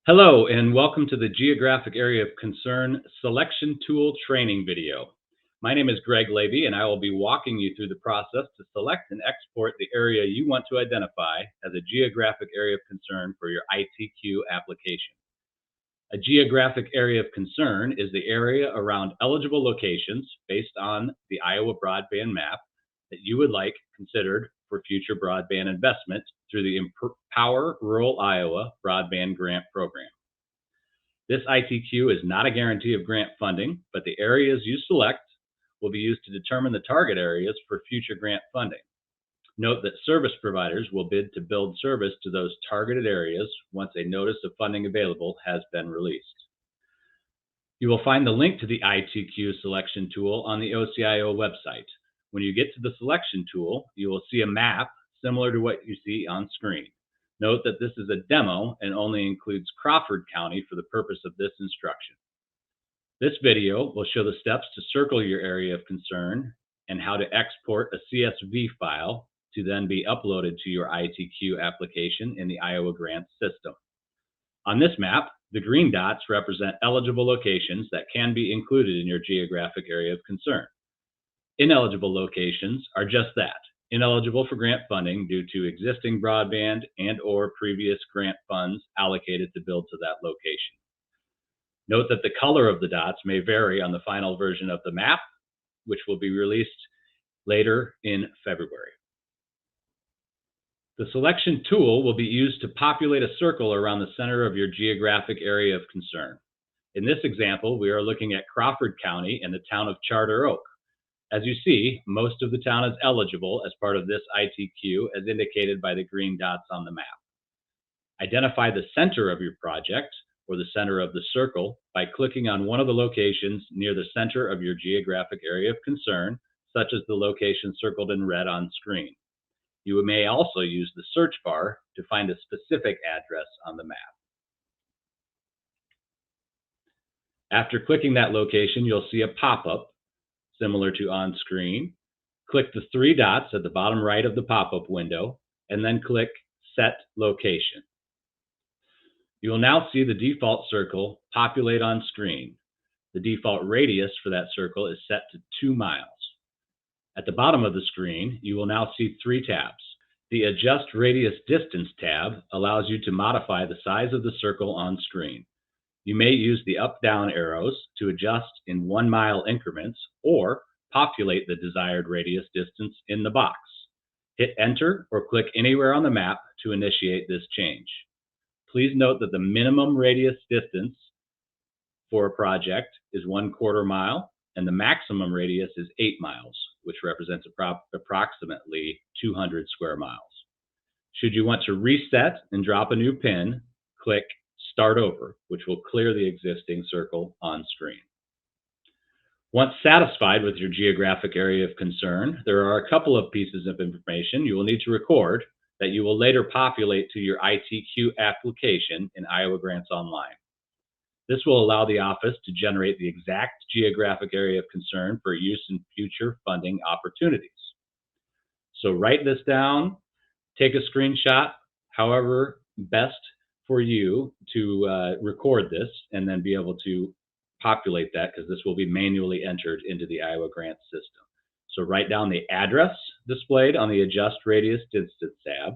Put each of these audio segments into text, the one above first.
Hello and welcome to the Geographic Area of Concern Selection Tool Training video. My name is Greg Levy and I will be walking you through the process to select and export the area you want to identify as a Geographic Area of Concern for your ITQ application. A Geographic Area of Concern is the area around eligible locations based on the Iowa broadband map that you would like considered for future broadband investment through the Empower Rural Iowa Broadband Grant Program. This ITQ is not a guarantee of grant funding, but the areas you select will be used to determine the target areas for future grant funding. Note that service providers will bid to build service to those targeted areas once a notice of funding available has been released. You will find the link to the ITQ selection tool on the OCIO website. When you get to the selection tool, you will see a map similar to what you see on screen. Note that this is a demo and only includes Crawford County for the purpose of this instruction. This video will show the steps to circle your area of concern and how to export a CSV file to then be uploaded to your ITQ application in the Iowa grant system. On this map, the green dots represent eligible locations that can be included in your geographic area of concern. Ineligible locations are just that, ineligible for grant funding due to existing broadband and/or previous grant funds allocated to build to that location. Note that the color of the dots may vary on the final version of the map, which will be released later in February. The selection tool will be used to populate a circle around the center of your geographic area of concern. In this example, we are looking at Crawford County and the town of Charter Oak. As you see, most of the town is eligible as part of this ITQ as indicated by the green dots on the map. Identify the center of your project or the center of the circle by clicking on one of the locations near the center of your geographic area of concern, such as the location circled in red on screen. You may also use the search bar to find a specific address on the map. After clicking that location, you'll see a pop-up similar to on screen. Click the three dots at the bottom right of the pop-up window and then click Set Location. You will now see the default circle populate on screen. The default radius for that circle is set to 2 miles. At the bottom of the screen, you will now see three tabs. The Adjust Radius Distance tab allows you to modify the size of the circle on screen. You may use the up-down arrows to adjust in 1 mile increments or populate the desired radius distance in the box. Hit Enter or click anywhere on the map to initiate this change. Please note that the minimum radius distance for a project is 1/4 mile and the maximum radius is 8 miles, which represents approximately 200 square miles. Should you want to reset and drop a new pin, click Start Over, which will clear the existing circle on screen. Once satisfied with your geographic area of concern, there are a couple of pieces of information you will need to record that you will later populate to your ITQ application in Iowa Grants Online. This will allow the office to generate the exact geographic area of concern for use in future funding opportunities. So write this down, take a screenshot, however best for you to record this, and then be able to populate that because this will be manually entered into the Iowa grant system. So write down the address displayed on the Adjust Radius Distance tab.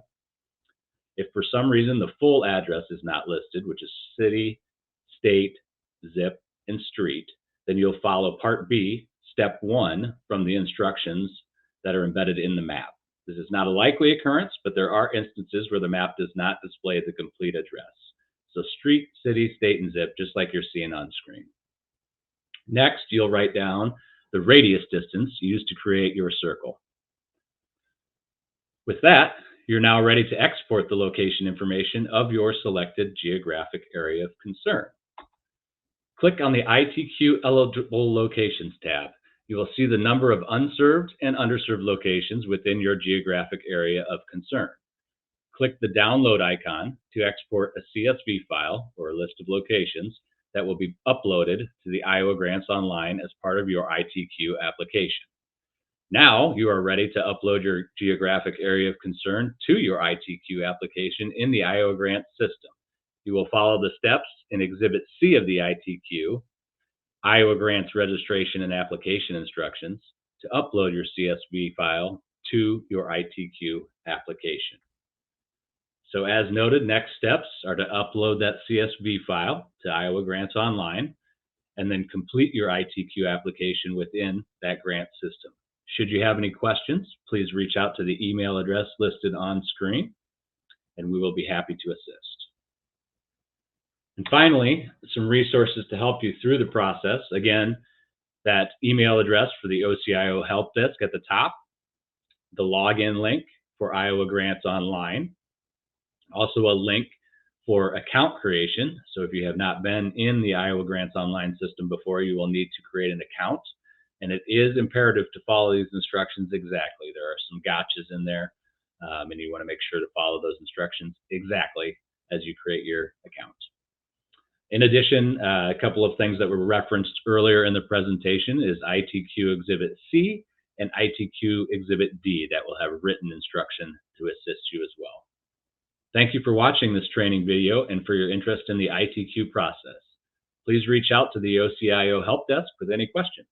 If for some reason the full address is not listed, which is city, state, zip, and street, then you'll follow Part B, Step 1 from the instructions that are embedded in the map. This is not a likely occurrence, but there are instances where the map does not display the complete address. So street, city, state, and zip, just like you're seeing on screen. Next, you'll write down the radius distance used to create your circle. With that, you're now ready to export the location information of your selected geographic area of concern. Click on the ITQ Eligible Locations tab. You will see the number of unserved and underserved locations within your geographic area of concern. Click the download icon to export a CSV file or a list of locations that will be uploaded to the Iowa Grants Online as part of your ITQ application. Now you are ready to upload your geographic area of concern to your ITQ application in the Iowa Grant system. You will follow the steps in Exhibit C of the ITQ, Iowa Grants Registration and Application Instructions, to upload your CSV file to your ITQ application. So as noted, next steps are to upload that CSV file to Iowa Grants Online and then complete your ITQ application within that grant system. Should you have any questions, please reach out to the email address listed on screen, and we will be happy to assist. And finally, some resources to help you through the process. Again, that email address for the OCIO Help Desk at the top, the login link for Iowa Grants Online, also a link for account creation. So if you have not been in the Iowa Grants Online system before, you will need to create an account. And it is imperative to follow these instructions exactly. There are some gotchas in there, and you want to make sure to follow those instructions exactly as you create your account. In addition, a couple of things that were referenced earlier in the presentation is ITQ Exhibit C and ITQ Exhibit D that will have written instruction to assist you as well. Thank you for watching this training video and for your interest in the ITQ process. Please reach out to the OCIO Help Desk with any questions.